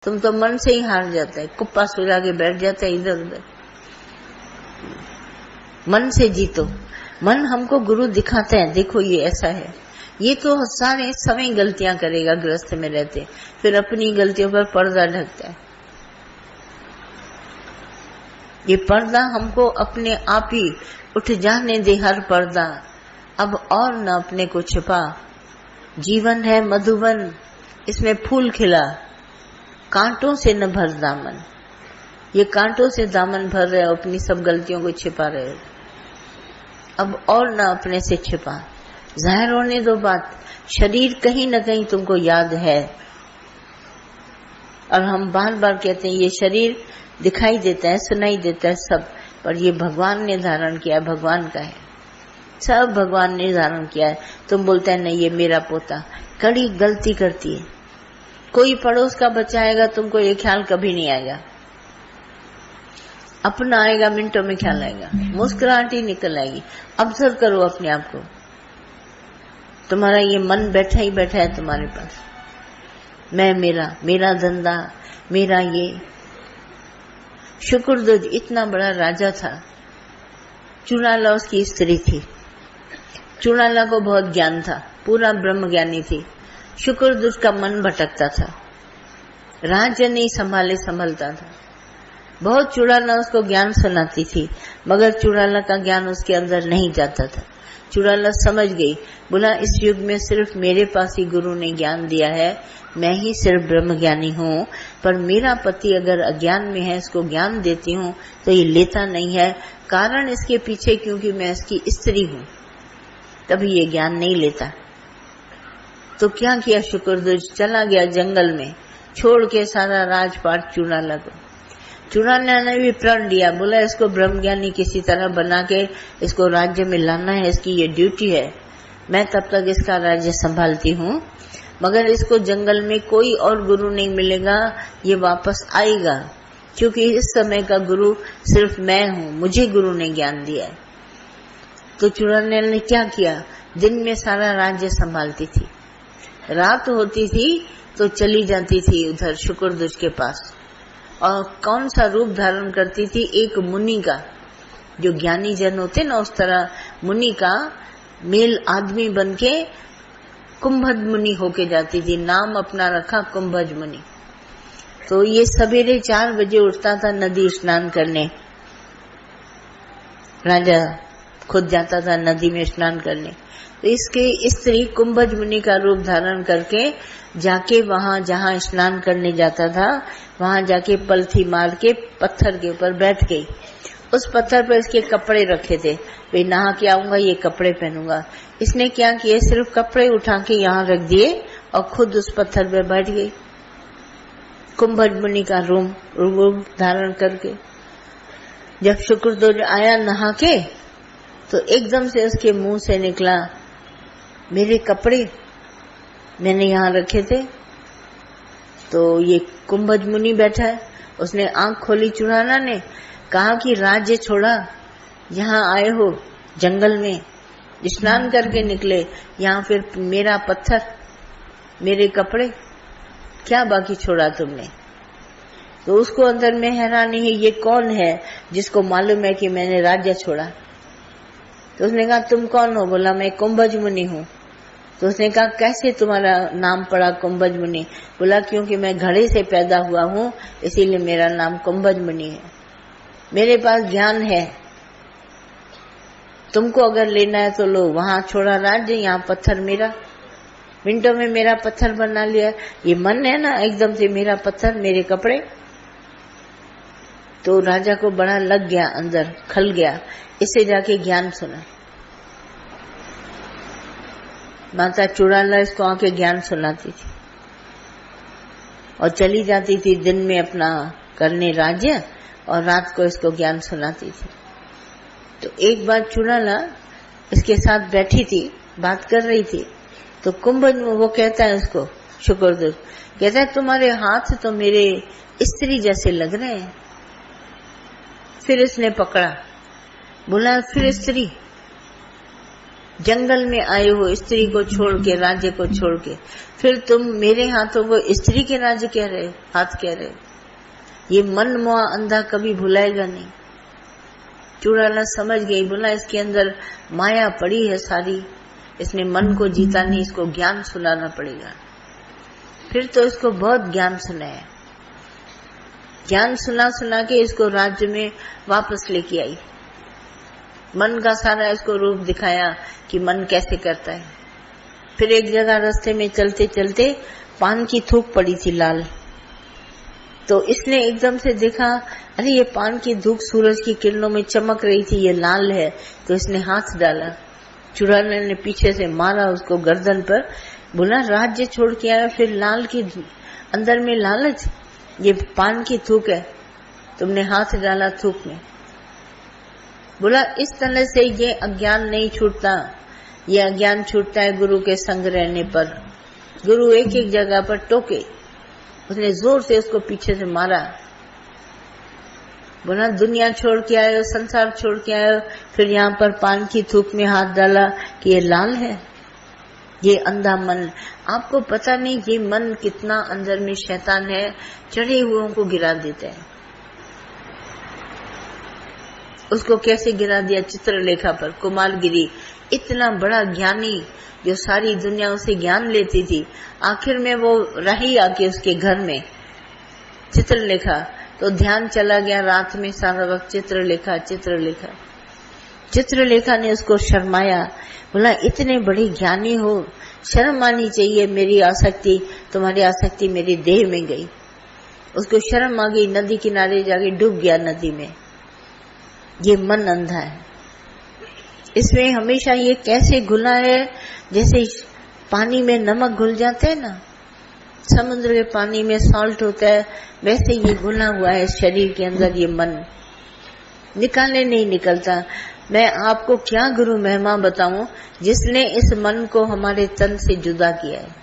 तुम तो मन से ही हार जाता है, कुप्पा सुला के बैठ जाता है इधर उधर। मन से जीतो। मन हमको गुरु दिखाते हैं, देखो ये ऐसा है। ये तो सारे समय गलतियां करेगा गृहस्थ में रहते, फिर अपनी गलतियों पर पर्दा ढकता है। ये पर्दा हमको अपने आप ही उठ जाने दे, हर पर्दा अब और न अपने को छिपा। जीवन है मधुवन, इसमें फूल खिला, कांटों से न भर दामन। ये कांटों से दामन भर रहे हो, अपनी सब गलतियों को छिपा रहे हो। अब और न अपने से छिपा, जाहिर होने दो बात। शरीर कहीं न कहीं तुमको याद है, और हम बार बार कहते हैं ये शरीर दिखाई देता है, सुनाई देता है सब, पर ये भगवान ने धारण किया है, भगवान का है, सब भगवान ने धारण किया है। तुम बोलते हैं नहीं ये मेरा पोता, कड़ी गलती करती है। कोई पड़ोस का बच्चा आएगा, तुमको ये ख्याल कभी नहीं आएगा। अपना आएगा, मिनटों में ख्याल आएगा, मुस्कुराहट ही निकल आएगी। ऑब्जर्व करो अपने आप को, तुम्हारा ये मन बैठा ही बैठा है तुम्हारे पास। मैं, मेरा धंधा, मेरा ये। शुक्रध्वज इतना बड़ा राजा था, चुड़ाला उसकी स्त्री थी। चुड़ाला को बहुत ज्ञान था, पूरा ब्रह्म ज्ञानी थी। शुक्रध्वज का मन भटकता था, राज्य नहीं संभलता था। बहुत चुड़ाला उसको ज्ञान सुनाती थी, मगर चुड़ाला का ज्ञान उसके अंदर नहीं जाता था। चुड़ाला समझ गई, बोला इस युग में सिर्फ मेरे पास ही गुरु ने ज्ञान दिया है, मैं ही सिर्फ ब्रह्म ज्ञानी हूँ। पर मेरा पति अगर अज्ञान में है, इसको ज्ञान देती हूँ तो ये लेता नहीं है। कारण इसके पीछे क्योंकि मैं इसकी स्त्री हूँ, तभी ये ज्ञान नहीं लेता। तो क्या किया शुक्रध्वज, चला गया जंगल में, छोड़ के सारा राजपाट चुड़ाला को। चुड़ाला ने भी प्रण लिया, बोला इसको ब्रह्मज्ञानी किसी तरह बना के इसको राज्य में लाना है, इसकी ये ड्यूटी है। मैं तब तक इसका राज्य संभालती हूँ, मगर इसको जंगल में कोई और गुरु नहीं मिलेगा, ये वापस आएगा, क्योंकि इस समय का गुरु सिर्फ मैं हूँ, मुझे गुरु ने ज्ञान दिया है। तो चुड़ाला ने क्या किया, दिन में सारा राज्य संभालती थी, रात होती थी तो चली जाती थी उधर शुक्रध्वज के पास। और कौन सा रूप धारण करती थी, एक मुनि का, जो ज्ञानी जन होते ना उस तरह मुनि का मेल आदमी बनके कुंभज मुनि होके जाती थी। नाम अपना रखा कुंभज मुनि। तो ये सवेरे 4 बजे उठता था नदी स्नान करने, राजा खुद जाता था नदी में स्नान करने। तो इसके स्त्री कुंभज मुनि का रूप धारण करके जाके वहां जहां स्नान करने जाता था, वहां जाके पलथी मार के पत्थर के ऊपर बैठ गई। उस पत्थर पर इसके कपड़े रखे थे, भाई नहा के आऊंगा ये कपड़े पहनूंगा। इसने क्या किया, सिर्फ कपड़े उठा के यहाँ रख दिए और खुद उस पत्थर पर बैठ गई, कुंभज मुनि का रूप धारण करके। जब शुक्रध्वज आया नहा के, तो एकदम से उसके मुंह से निकला, मेरे कपड़े मैंने यहाँ रखे थे। तो ये कुंभज मुनि बैठा है, उसने आंख खोली, चुड़ाला ने कहा कि राज्य छोड़ा, यहाँ आए हो जंगल में, स्नान करके निकले, यहाँ फिर मेरा पत्थर, मेरे कपड़े, क्या बाकी छोड़ा तुमने। तो उसको अंदर में हैरानी है, ये कौन है जिसको मालूम है कि मैंने राज्य छोड़ा। तो उसने कहा तुम कौन हो, बोला मैं कुंभज मुनि हूँ। तो उसने कहा कैसे तुम्हारा नाम पड़ा कुंभज मुनि, बोला क्योंकि मैं घड़े से पैदा हुआ हूँ, इसीलिए मेरा नाम कुंभज मुनि है। मेरे पास ज्ञान है, तुमको अगर लेना है तो लो। वहां छोड़ा राज्य, यहाँ पत्थर मेरा, मिनटों में मेरा पत्थर बना लिया। ये मन है ना, एकदम से मेरा पत्थर, मेरे कपड़े। तो राजा को बड़ा लग गया, अंदर खल गया, इससे जाके ज्ञान सुना। माता चुड़ाला इसको आके ज्ञान सुनाती थी और चली जाती थी दिन में अपना करने राज्य, और रात को इसको ज्ञान सुनाती थी। तो एक बार चुड़ाला इसके साथ बैठी थी, बात कर रही थी। तो कुंभज वो कहता है उसको, शुक्रध्वज कहता है तुम्हारे हाथ तो मेरे स्त्री जैसे लग रहे हैं। फिर इसने पकड़ा, बोला फिर स्त्री, जंगल में आए हो स्त्री को छोड़ के, राज्य को छोड़ के, फिर तुम मेरे हाथों को स्त्री के राज्य कह रहे, हाथ कह रहे। ये मन मुआ अंधा कभी भुलाएगा नहीं। चूड़ाला समझ गई, बोला इसके अंदर माया पड़ी है सारी, इसने मन को जीता नहीं, इसको ज्ञान सुनाना पड़ेगा। फिर तो इसको बहुत ज्ञान सुनाया, ज्ञान सुना सुना के इसको राज्य में वापस लेके आई। मन का सारा इसको रूप दिखाया कि मन कैसे करता है। फिर एक जगह रास्ते में चलते चलते पान की थूक पड़ी थी लाल, तो इसने एकदम से देखा, अरे ये पान की धूप सूरज की किरणों में चमक रही थी, ये लाल है। तो इसने हाथ डाला, चुड़ैल ने पीछे से मारा उसको गर्दन पर, बोला राज्य छोड़ के आया, फिर लाल की अंदर में लालच, ये पान की थूक है, तुमने हाथ डाला थूक में। बोला इस तरह से ये अज्ञान नहीं छूटता, ये अज्ञान छूटता है गुरु के संग रहने पर। गुरु एक एक जगह पर टोके, उसने जोर से उसको पीछे से मारा। बोला दुनिया छोड़ के आए हो, संसार छोड़ के आए हो, फिर यहाँ पर पान की थूक में हाथ डाला कि ये लाल है। ये अंधा मन, आपको पता नहीं ये मन कितना अंदर में शैतान है, चढ़े हुओं को गिरा देता है। उसको कैसे गिरा दिया, चित्रलेखा पर, कुमारगिरी, इतना बड़ा ज्ञानी जो सारी दुनिया उसे ज्ञान लेती थी, आखिर में वो रही आके उसके घर में चित्रलेखा, तो ध्यान चला गया रात में सारा वक्त चित्रलेखा चित्रलेखा। चित्रलेखा ने उसको शर्माया, बोला इतने बड़े ज्ञानी हो, शर्म आनी चाहिए, मेरी आसक्ति, तुम्हारी आसक्ति मेरी देह में गई। उसको शर्म आ गई, नदी किनारे जाके डूब गया नदी में। ये मन अंधा है, इसमें हमेशा ये कैसे घुला है, जैसे पानी में नमक घुल जाते हैं ना, समुद्र के पानी में सॉल्ट होता है, वैसे ये घुला हुआ है शरीर के अंदर। ये मन निकालने नहीं निकलता। मैं आपको क्या गुरु महिमा बताऊं जिसने इस मन को हमारे तन से जुदा किया है।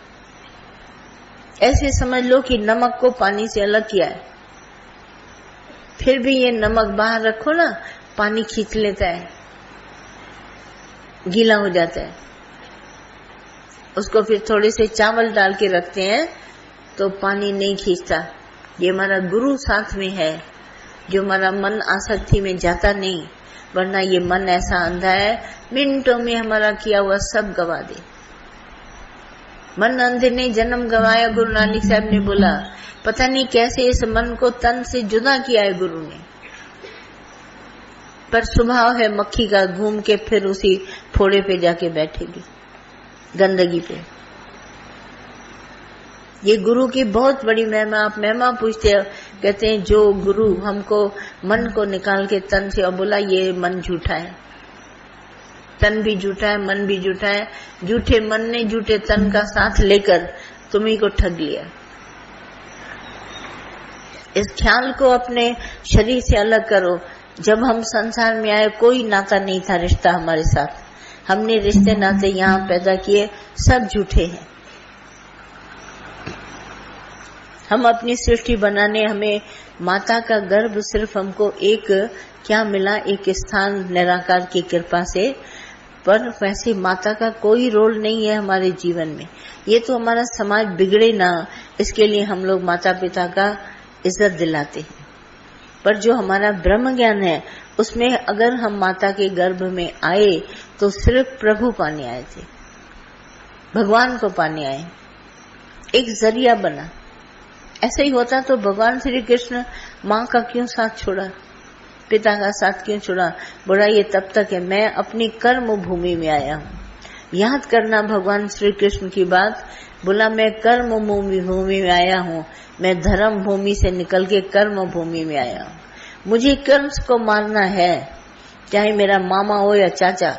ऐसे समझ लो कि नमक को पानी से अलग किया है, फिर भी ये नमक बाहर रखो ना, पानी खींच लेता है, गीला हो जाता है। उसको फिर थोड़े से चावल डाल के रखते हैं तो पानी नहीं खींचता। ये हमारा गुरु साथ में है जो हमारा मन आसक्ति में जाता नहीं, वरना ये मन ऐसा अंधा है, मिनटों में हमारा किया हुआ सब गवा दे। मन अंधे ने जन्म गवाया, गुरु नानक साहब ने बोला। पता नहीं कैसे इस मन को तन से जुदा किया है गुरु ने, पर स्वभाव है मक्खी का, घूम के फिर उसी फोड़े पे जाके बैठेगी, गंदगी पे। ये गुरु की बहुत बड़ी महिमा। आप महिमा पूछते हैं, कहते हैं जो गुरु हमको मन को निकाल के तन से, और बोला ये मन झूठा है, तन भी झूठा है, मन भी झूठा है। झूठे मन ने झूठे तन का साथ लेकर तुम्ही को ठग लिया। इस ख्याल को अपने शरीर से अलग करो। जब हम संसार में आए कोई नाता नहीं था, रिश्ता हमारे साथ, हमने रिश्ते नाते यहाँ पैदा किए, सब झूठे हैं। हम अपनी सृष्टि बनाने, हमें माता का गर्भ सिर्फ हमको एक क्या मिला, एक स्थान निराकार की कृपा से, पर वैसे माता का कोई रोल नहीं है हमारे जीवन में। ये तो हमारा समाज बिगड़े ना, इसके लिए हम लोग माता पिता का इज्जत दिलाते हैं। पर जो हमारा ब्रह्म ज्ञान है उसमें अगर हम माता के गर्भ में आए तो सिर्फ प्रभु पाने आए थे, भगवान को पाने आए, एक जरिया बना। ऐसा ही होता तो भगवान श्री कृष्ण माँ का क्यों साथ छोड़ा, पिता का साथ क्यों छोड़ा? बोला ये तब तक है, मैं अपनी कर्म भूमि में आया हूँ। याद करना भगवान श्री कृष्ण की बात। बोला मैं कर्म भूमि में आया हूँ, मैं धर्म भूमि से निकल के कर्म भूमि में आया हूँ। मुझे कर्म को मारना है, चाहे मेरा मामा हो या चाचा।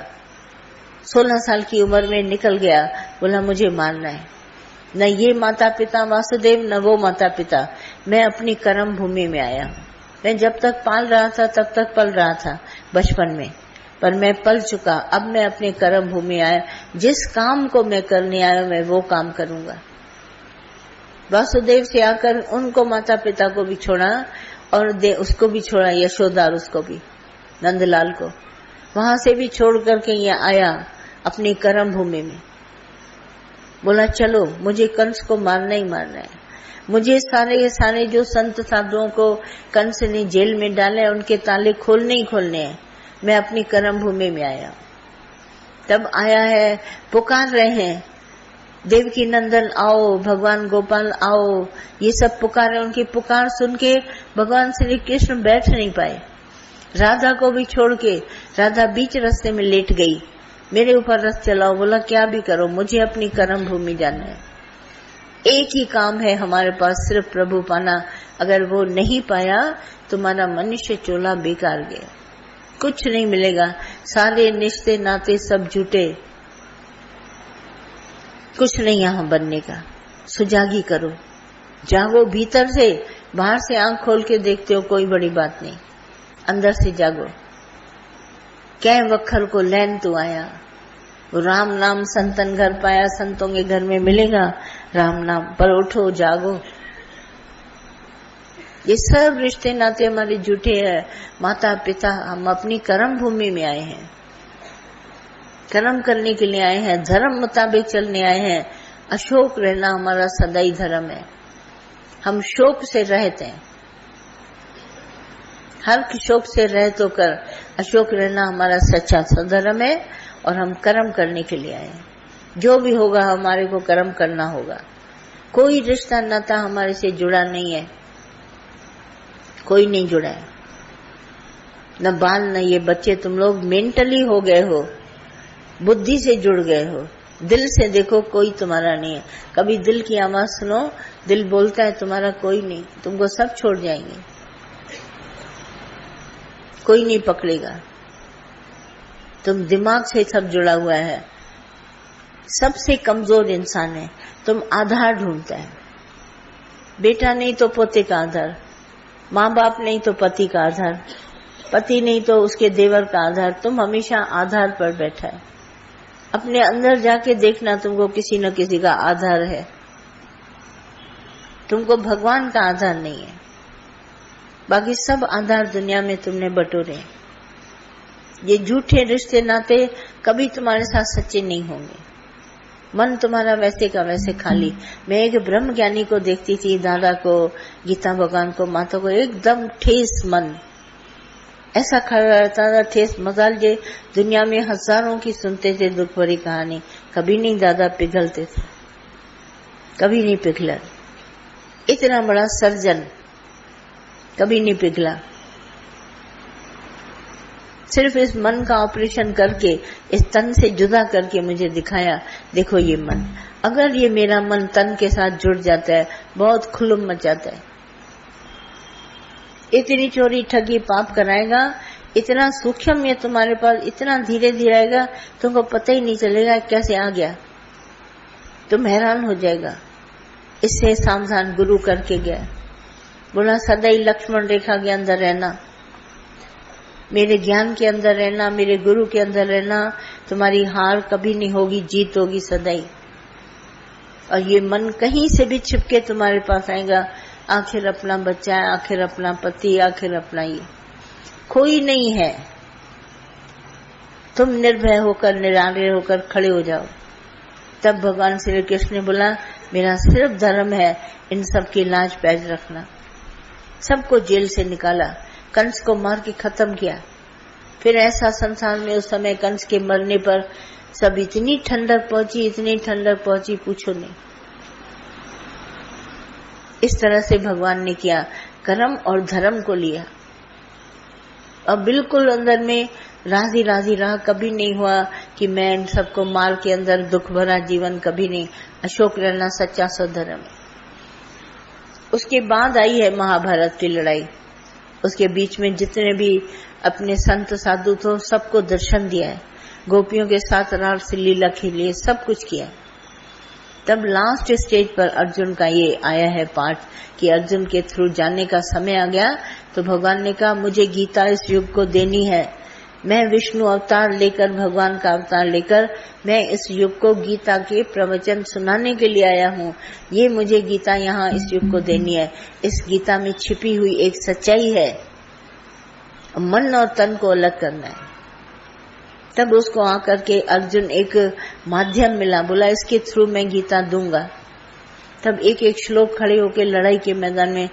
16 साल की उम्र में निकल गया, बोला मुझे मारना है। न ये माता पिता वासुदेव, न वो माता पिता, मैं अपनी कर्म भूमि में आया हूँ। मैं जब तक पाल रहा था तब तक पल रहा था बचपन में, पर मैं पल चुका, अब मैं अपने कर्म भूमि आया। जिस काम को मैं करने आया मैं वो काम करूंगा। वासुदेव से आकर उनको माता पिता को भी छोड़ा और उसको भी छोड़ा, यशोदा उसको भी, नंदलाल को, वहां से भी छोड़ करके ये आया अपनी कर्म भूमि में। बोला चलो मुझे कंस को मारना ही मारना है, मुझे सारे जो संत साधुओं को कंस ने जेल में डाला है उनके ताले खोलने ही खोलने हैं। मैं अपनी कर्म भूमि में आया। तब आया है, पुकार रहे हैं देवकी नंदन आओ, भगवान गोपाल आओ, ये सब पुकार है। उनकी पुकार सुन के भगवान श्री कृष्ण बैठ नहीं पाए। राधा को भी छोड़ के राधा बीच रास्ते में लेट गई, मेरे ऊपर रथ चलाओ। बोला क्या भी करो, मुझे अपनी कर्म भूमि जाना है। एक ही काम है हमारे पास, सिर्फ प्रभु पाना। अगर वो नहीं पाया तुम्हारा मनुष्य चोला बेकार गया, कुछ नहीं मिलेगा। सारे रिश्ते नाते सब झूठे, कुछ नहीं यहाँ बनने का। सुजागी करो, जागो भीतर से। बाहर से आंख खोल के देखते हो कोई बड़ी बात नहीं, अंदर से जागो। कै वखर को लैन तू आया, राम नाम संतन घर पाया। संतों के घर में मिलेगा राम नाम, पर उठो जागो। ये सब रिश्ते नाते हमारे झूठे हैं। माता पिता, हम अपनी कर्म भूमि में आए हैं, कर्म करने के लिए आए हैं, धर्म मुताबिक चलने आए हैं। अशोक रहना हमारा सदाई धर्म है। हम शोक से रहते हैं, हर शोक से रहित होकर अशोक रहना हमारा सच्चा धर्म है। और हम कर्म करने के लिए आए हैं। जो भी होगा हमारे को कर्म करना होगा। कोई रिश्ता नाता हमारे से जुड़ा नहीं है, कोई नहीं जुड़ा है, न बाल न ये बच्चे। तुम लोग मेंटली हो गए हो, बुद्धि से जुड़ गए हो, दिल से देखो कोई तुम्हारा नहीं है। कभी दिल की आवाज सुनो, दिल बोलता है तुम्हारा कोई नहीं, तुमको सब छोड़ जाएंगे, कोई नहीं पकड़ेगा। तुम दिमाग से सब जुड़ा हुआ है। सबसे कमजोर इंसान है, तुम आधार ढूंढता है। बेटा नहीं तो पोते का आधार, माँ बाप नहीं तो पति का आधार, पति नहीं तो उसके देवर का आधार। तुम हमेशा आधार पर बैठा है। अपने अंदर जाके देखना, तुमको किसी न किसी का आधार है। तुमको भगवान का आधार नहीं है, बाकी सब आधार दुनिया में तुमने बटोरे। ये झूठे रिश्ते नाते कभी तुम्हारे साथ सच्चे नहीं होंगे। मन तुम्हारा वैसे का वैसे खाली। मैं एक ब्रह्म ज्ञानी को देखती थी, दादा को, गीता भगवान को, माता को, एकदम ठेस मन ऐसा खड़ा रहता था, ठेस मजाल। जे दुनिया में हजारों की सुनते थे दुख भरी कहानी, कभी नहीं दादा पिघलते थे, कभी नहीं पिघला। इतना बड़ा सर्जन कभी नहीं पिघला। सिर्फ इस मन का ऑपरेशन करके, इस तन से जुदा करके मुझे दिखाया, देखो ये मन, अगर ये मेरा मन तन के साथ जुड़ जाता है, बहुत खुलम मच जाता है। इतनी चोरी ठगी पाप कराएगा, इतना सूक्ष्म ये तुम्हारे पास, इतना धीरे धीरे आएगा, तुमको पता ही नहीं चलेगा कैसे आ गया। तुम हैरान हो जाएगा। इससे सावधान गुरु करके गया, बोला सदैव लक्ष्मण रेखा के अंदर रहना, मेरे ज्ञान के अंदर रहना, मेरे गुरु के अंदर रहना। तुम्हारी हार कभी नहीं होगी, जीत होगी सदैव। और ये मन कहीं से भी छिपके तुम्हारे पास आएगा। आखिर अपना बच्चा है, आखिर अपना पति, आखिर अपना ये, कोई नहीं है। तुम निर्भय होकर, निराले होकर खड़े हो जाओ। तब भगवान श्री कृष्ण ने बोला, मेरा सिर्फ धर्म है इन सब की लाज पैज रखना। सबको जेल से निकाला, कंस को मार के खत्म किया। फिर ऐसा संसार में उस समय कंस के मरने पर सब इतनी ठंडक पहुंची, इतनी ठंडक पहुंची, पूछो नहीं। इस तरह से भगवान ने किया, कर्म और धर्म को लिया और बिल्कुल अंदर में राजी राजी रहा। कभी नहीं हुआ कि मैं इन सबको मार के अंदर दुख भरा जीवन, कभी नहीं। अशोक रहना सच्चा धर्म है। उसके बाद आई है महाभारत की लड़ाई। उसके बीच में जितने भी अपने संत साधु थे सबको दर्शन दिया है, गोपियों के साथ रास लीला खेली है, सब कुछ किया। तब लास्ट स्टेज पर अर्जुन का ये आया है पाठ कि अर्जुन के थ्रू जाने का समय आ गया। तो भगवान ने कहा मुझे गीता इस युग को देनी है। मैं विष्णु अवतार लेकर, भगवान का अवतार लेकर मैं इस युग को गीता के प्रवचन सुनाने के लिए आया हूँ। ये मुझे गीता यहाँ इस युग को देनी है। इस गीता में छिपी हुई एक सच्चाई है, मन और तन को अलग करना है। तब उसको आकर के अर्जुन एक माध्यम मिला, बोला इसके थ्रू मैं गीता दूंगा। तब एक एक श्लोक खड़े होकर लड़ाई के मैदान में